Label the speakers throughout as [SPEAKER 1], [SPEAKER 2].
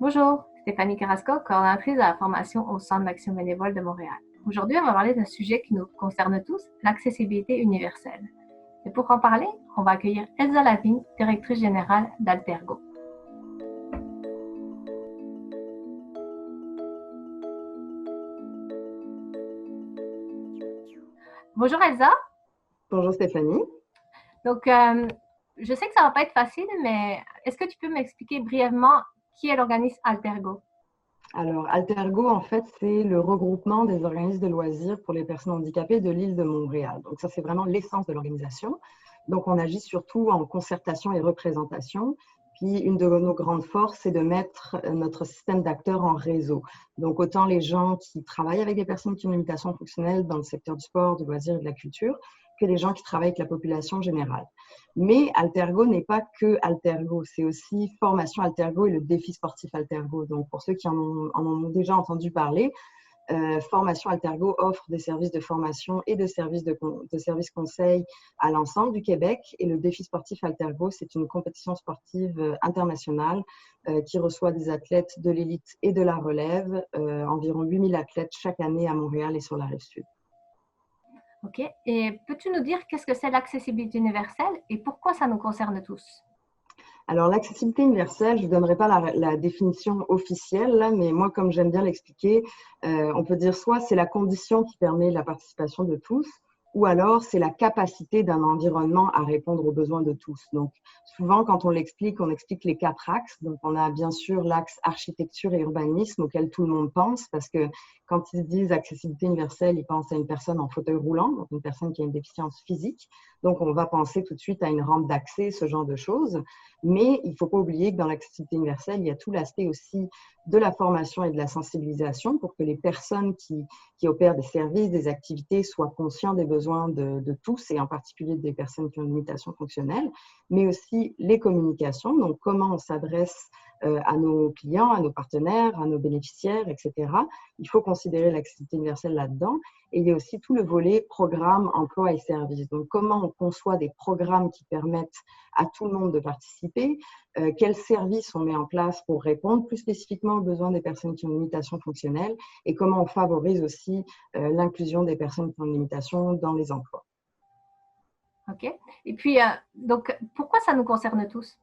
[SPEAKER 1] Bonjour, Stéphanie Carrasco, coordonnatrice de la formation au Centre d'action bénévole de Montréal. Aujourd'hui, on va parler d'un sujet qui nous concerne tous, l'accessibilité universelle. Et pour en parler, on va accueillir Elsa Lavigne, directrice générale d'Altergo. Bonjour Elsa.
[SPEAKER 2] Bonjour Stéphanie.
[SPEAKER 1] Donc, je sais que ça va pas être facile, mais est-ce que tu peux m'expliquer brièvement qui est l'organisme Altergo?
[SPEAKER 2] Alors, Altergo, en fait, c'est le regroupement des organismes de loisirs pour les personnes handicapées de l'île de Montréal. Donc, ça, c'est vraiment l'essence de l'organisation. Donc, on agit surtout en concertation et représentation. Puis, une de nos grandes forces, c'est de mettre notre système d'acteurs en réseau. Donc, autant les gens qui travaillent avec des personnes qui ont une limitation fonctionnelle dans le secteur du sport, du loisir et de la culture, que les gens qui travaillent avec la population générale. Mais Altergo n'est pas que Altergo, c'est aussi Formation Altergo et le défi sportif Altergo. Donc, pour ceux qui en ont déjà entendu parler, Formation Altergo offre des services de formation et de services conseils à l'ensemble du Québec. Et le défi sportif Altergo, c'est une compétition sportive internationale qui reçoit des athlètes de l'élite et de la relève, environ 8000 athlètes chaque année à Montréal et sur la Rive-Sud.
[SPEAKER 1] Ok, et peux-tu nous dire qu'est-ce que c'est l'accessibilité universelle et pourquoi ça nous concerne tous?
[SPEAKER 2] Alors, l'accessibilité universelle, je ne donnerai pas la définition officielle, là, mais moi, comme j'aime bien l'expliquer, on peut dire soit c'est la condition qui permet la participation de tous, ou alors c'est la capacité d'un environnement à répondre aux besoins de tous. Donc, souvent, quand on explique les 4 axes. Donc, on a bien sûr l'axe architecture et urbanisme auquel tout le monde pense, parce que quand ils disent accessibilité universelle, ils pensent à une personne en fauteuil roulant, donc une personne qui a une déficience physique. Donc, on va penser tout de suite à une rampe d'accès, ce genre de choses. Mais il ne faut pas oublier que dans l'accessibilité universelle, il y a tout l'aspect aussi de la formation et de la sensibilisation pour que les personnes qui opèrent des services, des activités soient conscients des besoins de tous et en particulier des personnes qui ont une limitation fonctionnelle, mais aussi les communications, donc comment on s'adresse à nos clients, à nos partenaires, à nos bénéficiaires, etc. Il faut considérer l'accessibilité universelle là-dedans. Et il y a aussi tout le volet programme, emploi et services. Donc, comment on conçoit des programmes qui permettent à tout le monde de participer, quels services on met en place pour répondre plus spécifiquement aux besoins des personnes qui ont une limitation fonctionnelle et comment on favorise aussi l'inclusion des personnes qui ont une limitation dans les emplois.
[SPEAKER 1] Ok, et puis, donc, pourquoi ça nous concerne tous?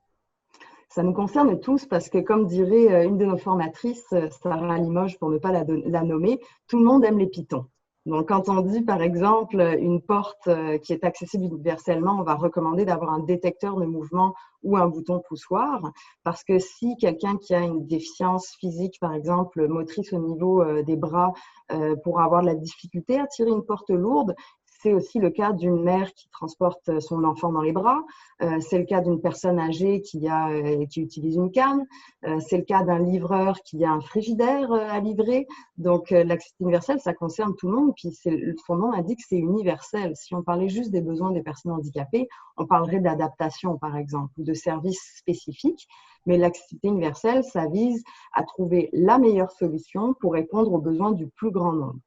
[SPEAKER 2] Ça nous concerne tous parce que, comme dirait une de nos formatrices, Sarah Limoges, pour ne pas la nommer, tout le monde aime les pitons. Donc, quand on dit, par exemple, une porte qui est accessible universellement, on va recommander d'avoir un détecteur de mouvement ou un bouton poussoir, parce que si quelqu'un qui a une déficience physique, par exemple, motrice au niveau des bras, pourra avoir de la difficulté à tirer une porte lourde, c'est aussi le cas d'une mère qui transporte son enfant dans les bras. C'est le cas d'une personne âgée qui utilise une canne. C'est le cas d'un livreur qui a un frigidaire à livrer. Donc, l'accessibilité universelle, ça concerne tout le monde. Puis, son nom indique que c'est universel. Si on parlait juste des besoins des personnes handicapées, on parlerait d'adaptation, par exemple, ou de services spécifiques. Mais l'accessibilité universelle, ça vise à trouver la meilleure solution pour répondre aux besoins du plus grand nombre.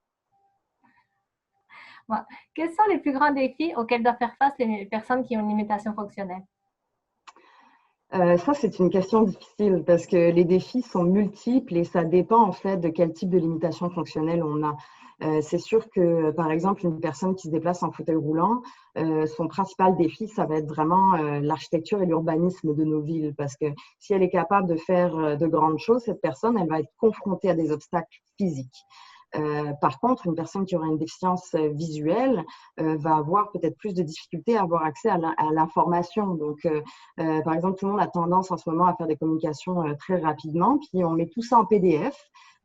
[SPEAKER 1] Quels sont les plus grands défis auxquels doivent faire face les personnes qui ont une limitation fonctionnelle?
[SPEAKER 2] Ça, c'est une question difficile parce que les défis sont multiples et ça dépend en fait de quel type de limitation fonctionnelle on a. C'est sûr que, par exemple, une personne qui se déplace en fauteuil roulant, son principal défi, ça va être vraiment l'architecture et l'urbanisme de nos villes parce que si elle est capable de faire de grandes choses, cette personne, elle va être confrontée à des obstacles physiques. Par contre, une personne qui aura une déficience visuelle va avoir peut-être plus de difficultés à avoir accès à l'information. Donc, par exemple, tout le monde a tendance en ce moment à faire des communications très rapidement, puis on met tout ça en PDF,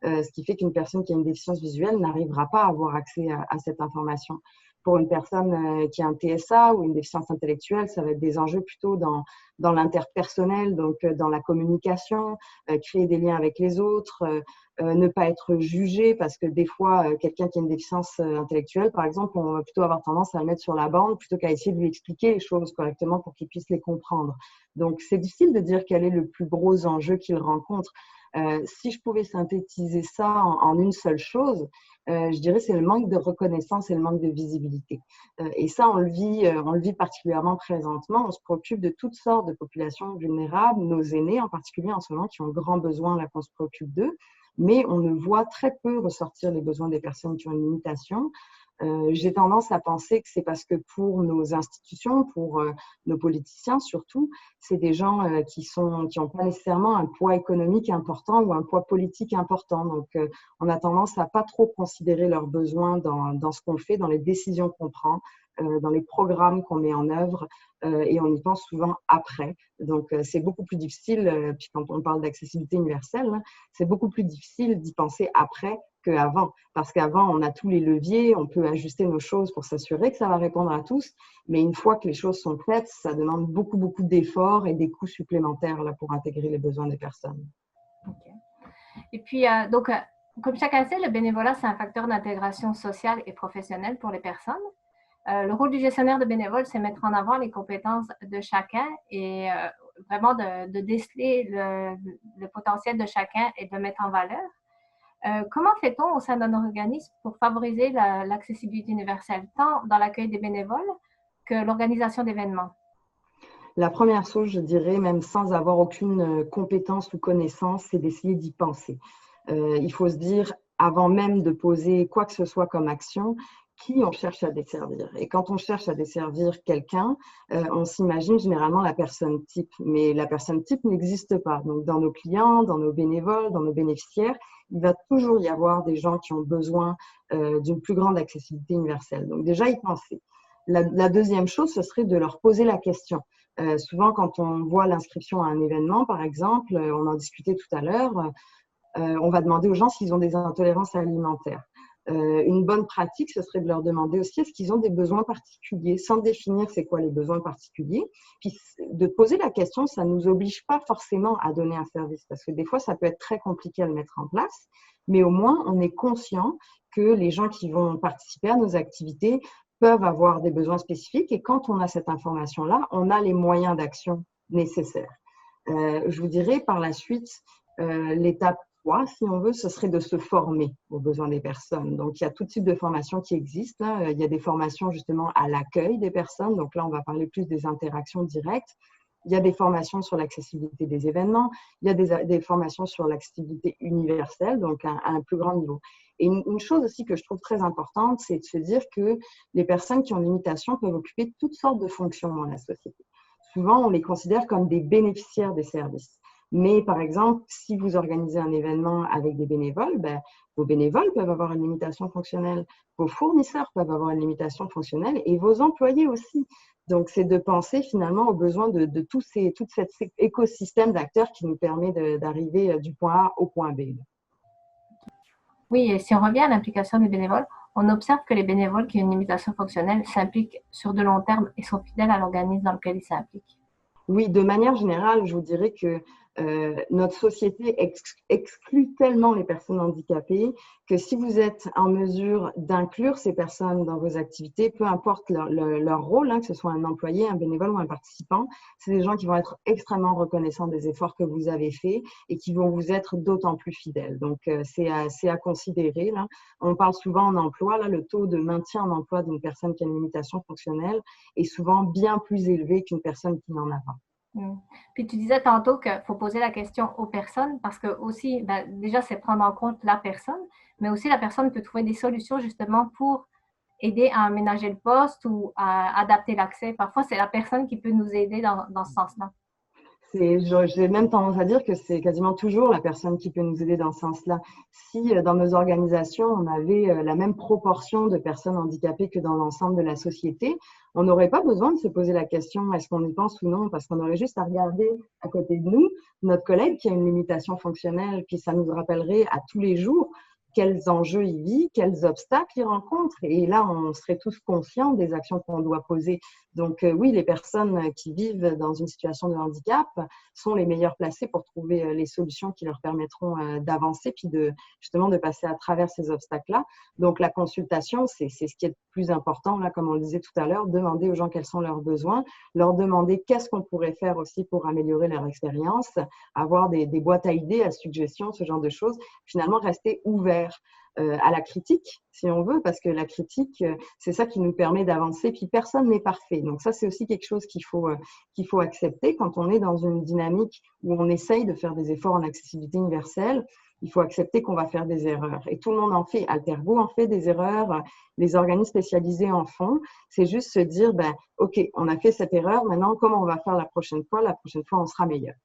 [SPEAKER 2] ce qui fait qu'une personne qui a une déficience visuelle n'arrivera pas à avoir accès à cette information. Pour une personne qui a un TSA ou une déficience intellectuelle, ça va être des enjeux plutôt dans l'interpersonnel, donc dans la communication, créer des liens avec les autres, ne pas être jugé parce que des fois, quelqu'un qui a une déficience intellectuelle, par exemple, on va plutôt avoir tendance à le mettre sur la bande plutôt qu'à essayer de lui expliquer les choses correctement pour qu'il puisse les comprendre. Donc, c'est difficile de dire quel est le plus gros enjeu qu'il rencontre. Si je pouvais synthétiser ça en une seule chose, je dirais, c'est le manque de reconnaissance et le manque de visibilité. Et ça, on le vit particulièrement présentement. On se préoccupe de toutes sortes de populations vulnérables, nos aînés en particulier en ce moment, qui ont grand besoin là qu'on se préoccupe d'eux, mais on ne voit très peu ressortir les besoins des personnes qui ont une limitation. J'ai tendance à penser que c'est parce que pour nos institutions, pour nos politiciens surtout, c'est des gens qui ont pas nécessairement un poids économique important ou un poids politique important. Donc, on a tendance à pas trop considérer leurs besoins dans ce qu'on fait, dans les décisions qu'on prend, dans les programmes qu'on met en œuvre, et on y pense souvent après. Donc, c'est beaucoup plus difficile, puis quand on parle d'accessibilité universelle, hein, c'est beaucoup plus difficile d'y penser après qu'avant. Parce qu'avant, on a tous les leviers, on peut ajuster nos choses pour s'assurer que ça va répondre à tous. Mais une fois que les choses sont faites, ça demande beaucoup, beaucoup d'efforts et des coûts supplémentaires là, pour intégrer les besoins des personnes.
[SPEAKER 1] Okay. Et puis, comme chacun sait, le bénévolat, c'est un facteur d'intégration sociale et professionnelle pour les personnes. Le rôle du gestionnaire de bénévoles, c'est mettre en avant les compétences de chacun et vraiment de déceler le potentiel de chacun et de le mettre en valeur. Comment fait-on au sein d'un organisme pour favoriser l'accessibilité universelle, tant dans l'accueil des bénévoles que l'organisation d'événements?
[SPEAKER 2] La première chose, je dirais, même sans avoir aucune compétence ou connaissance, c'est d'essayer d'y penser. Il faut se dire, avant même de poser quoi que ce soit comme action, qui on cherche à desservir. Et quand on cherche à desservir quelqu'un, on s'imagine généralement la personne type, mais la personne type n'existe pas. Donc, dans nos clients, dans nos bénévoles, dans nos bénéficiaires, il va toujours y avoir des gens qui ont besoin d'une plus grande accessibilité universelle. Donc, déjà, y penser. La deuxième chose, ce serait de leur poser la question. Souvent, quand on voit l'inscription à un événement, par exemple, on en discutait tout à l'heure, on va demander aux gens s'ils ont des intolérances alimentaires. Une bonne pratique, ce serait de leur demander aussi est-ce qu'ils ont des besoins particuliers, sans définir c'est quoi les besoins particuliers. Puis de poser la question, ça ne nous oblige pas forcément à donner un service, parce que des fois, ça peut être très compliqué à le mettre en place, mais au moins, on est conscient que les gens qui vont participer à nos activités peuvent avoir des besoins spécifiques, et quand on a cette information-là, on a les moyens d'action nécessaires. Je vous dirais par la suite, l'étape si on veut, ce serait de se former aux besoins des personnes. Donc, il y a tout type de formations qui existent. Hein. Il y a des formations justement à l'accueil des personnes. Donc là, on va parler plus des interactions directes. Il y a des formations sur l'accessibilité des événements. Il y a des formations sur l'accessibilité universelle, donc à un plus grand niveau. Et une chose aussi que je trouve très importante, c'est de se dire que les personnes qui ont une limitation peuvent occuper toutes sortes de fonctions dans la société. Souvent, on les considère comme des bénéficiaires des services. Mais par exemple, si vous organisez un événement avec des bénévoles, vos bénévoles peuvent avoir une limitation fonctionnelle, vos fournisseurs peuvent avoir une limitation fonctionnelle et vos employés aussi. Donc, c'est de penser finalement aux besoins de tout cet écosystème d'acteurs qui nous permet d'arriver du point A au point B.
[SPEAKER 1] Oui, et si on revient à l'implication des bénévoles, on observe que les bénévoles qui ont une limitation fonctionnelle s'impliquent sur de long terme et sont fidèles à l'organisme dans lequel ils s'impliquent.
[SPEAKER 2] Oui, de manière générale, je vous dirais que notre société exclut tellement les personnes handicapées que si vous êtes en mesure d'inclure ces personnes dans vos activités, peu importe leur rôle, hein, que ce soit un employé, un bénévole ou un participant, c'est des gens qui vont être extrêmement reconnaissants des efforts que vous avez faits et qui vont vous être d'autant plus fidèles. Donc, c'est à considérer. Là. On parle souvent en emploi, là, le taux de maintien en emploi d'une personne qui a une limitation fonctionnelle est souvent bien plus élevé qu'une personne qui n'en a pas.
[SPEAKER 1] Puis tu disais tantôt qu'il faut poser la question aux personnes parce que aussi, déjà, c'est prendre en compte la personne, mais aussi la personne peut trouver des solutions justement pour aider à aménager le poste ou à adapter l'accès. Parfois, c'est la personne qui peut nous aider dans ce sens-là.
[SPEAKER 2] J'ai même tendance à dire que c'est quasiment toujours la personne qui peut nous aider dans ce sens-là. Si dans nos organisations, on avait la même proportion de personnes handicapées que dans l'ensemble de la société, on n'aurait pas besoin de se poser la question est-ce qu'on y pense ou non, parce qu'on aurait juste à regarder à côté de nous notre collègue qui a une limitation fonctionnelle, puis ça nous rappellerait à tous les jours quels enjeux il vit, quels obstacles il rencontre. Et là, on serait tous conscients des actions qu'on doit poser. Donc oui, les personnes qui vivent dans une situation de handicap sont les meilleures placées pour trouver les solutions qui leur permettront d'avancer puis justement de passer à travers ces obstacles-là. Donc la consultation, c'est ce qui est le plus important, là, comme on le disait tout à l'heure, demander aux gens quels sont leurs besoins, leur demander qu'est-ce qu'on pourrait faire aussi pour améliorer leur expérience, avoir des boîtes à idées, à suggestions, ce genre de choses. Finalement, rester ouvert. à la critique, si on veut, parce que la critique, c'est ça qui nous permet d'avancer. Puis personne n'est parfait. Donc ça, c'est aussi quelque chose qu'il faut accepter quand on est dans une dynamique où on essaye de faire des efforts en accessibilité universelle. Il faut accepter qu'on va faire des erreurs. Et tout le monde en fait. Altergo en fait des erreurs. Les organismes spécialisés en font. C'est juste se dire, OK, on a fait cette erreur. Maintenant, comment on va faire la prochaine fois? La prochaine fois, on sera meilleur.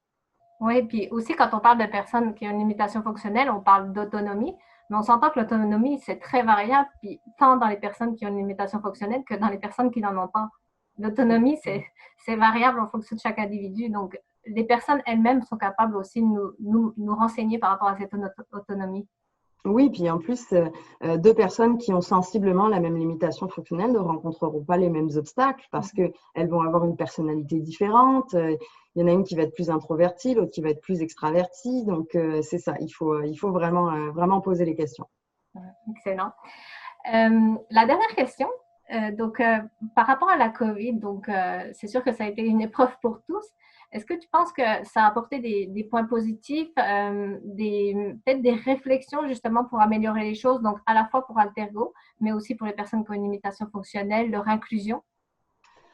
[SPEAKER 1] Oui, puis aussi quand on parle de personnes qui ont une limitation fonctionnelle, on parle d'autonomie, mais on s'entend que l'autonomie, c'est très variable, puis tant dans les personnes qui ont une limitation fonctionnelle que dans les personnes qui n'en ont pas. L'autonomie, c'est variable en fonction de chaque individu, donc les personnes elles-mêmes sont capables aussi de nous renseigner par rapport à cette autonomie.
[SPEAKER 2] Oui, puis en plus, deux personnes qui ont sensiblement la même limitation fonctionnelle ne rencontreront pas les mêmes obstacles parce qu'elles vont avoir une personnalité différente. Il y en a une qui va être plus introvertie, l'autre qui va être plus extravertie. Donc, c'est ça, il faut vraiment poser les questions.
[SPEAKER 1] Excellent. La dernière question, par rapport à la COVID, c'est sûr que ça a été une épreuve pour tous. Est-ce que tu penses que ça a apporté des points positifs, peut-être des réflexions justement pour améliorer les choses, donc à la fois pour Altergo, mais aussi pour les personnes qui ont une limitation fonctionnelle, leur inclusion?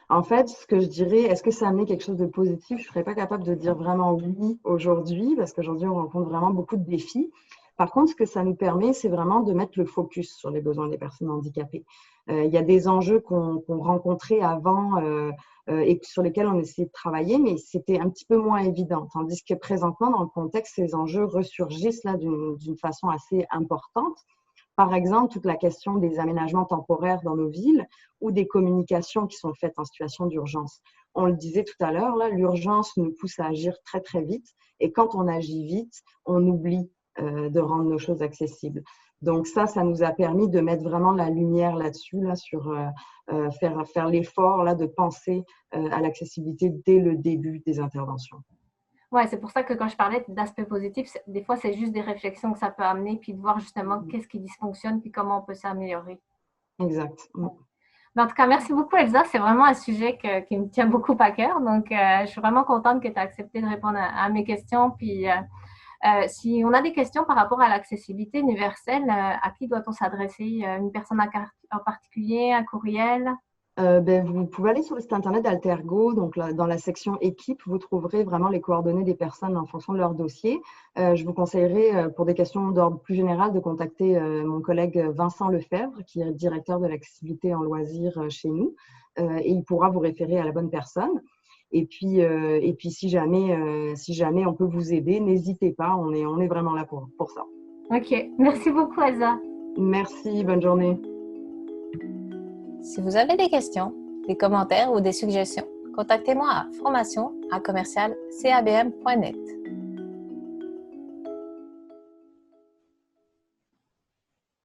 [SPEAKER 2] En fait, ce que je dirais, est-ce que ça a amené quelque chose de positif? Je ne serais pas capable de dire vraiment oui aujourd'hui, parce qu'aujourd'hui, on rencontre vraiment beaucoup de défis. Par contre, ce que ça nous permet, c'est vraiment de mettre le focus sur les besoins des personnes handicapées. Il y a des enjeux qu'on rencontrait avant et sur lesquels on essayait de travailler, mais c'était un petit peu moins évident. Tandis que présentement, dans le contexte, ces enjeux ressurgissent là d'une façon assez importante. Par exemple, toute la question des aménagements temporaires dans nos villes ou des communications qui sont faites en situation d'urgence. On le disait tout à l'heure, là, l'urgence nous pousse à agir très, très vite. Et quand on agit vite, on oublie de rendre nos choses accessibles. Donc ça nous a permis de mettre vraiment la lumière là-dessus, là, sur faire l'effort là, de penser à l'accessibilité dès le début des interventions.
[SPEAKER 1] Ouais, c'est pour ça que quand je parlais d'aspects positifs, des fois, c'est juste des réflexions que ça peut amener, puis de voir justement qu'est-ce qui dysfonctionne, puis comment on peut s'améliorer.
[SPEAKER 2] Exact.
[SPEAKER 1] Mais en tout cas, merci beaucoup, Elsa. C'est vraiment un sujet qui me tient beaucoup à cœur. Donc, je suis vraiment contente que tu aies accepté de répondre à mes questions. Puis, si on a des questions par rapport à l'accessibilité universelle, à qui doit-on s'adresser? Une personne en particulier, un courriel?
[SPEAKER 2] Vous pouvez aller sur le site internet d'Altergo, donc là, dans la section équipe, vous trouverez vraiment les coordonnées des personnes en fonction de leur dossier. Je vous conseillerais, pour des questions d'ordre plus général, de contacter mon collègue Vincent Lefebvre, qui est directeur de l'accessibilité en loisirs chez nous, et il pourra vous référer à la bonne personne. Et puis si jamais on peut vous aider, n'hésitez pas, on est vraiment là pour ça.
[SPEAKER 1] Ok, merci beaucoup, Elsa.
[SPEAKER 2] Merci, bonne journée.
[SPEAKER 1] Si vous avez des questions, des commentaires ou des suggestions, contactez-moi à formation@commercial.cabm.net.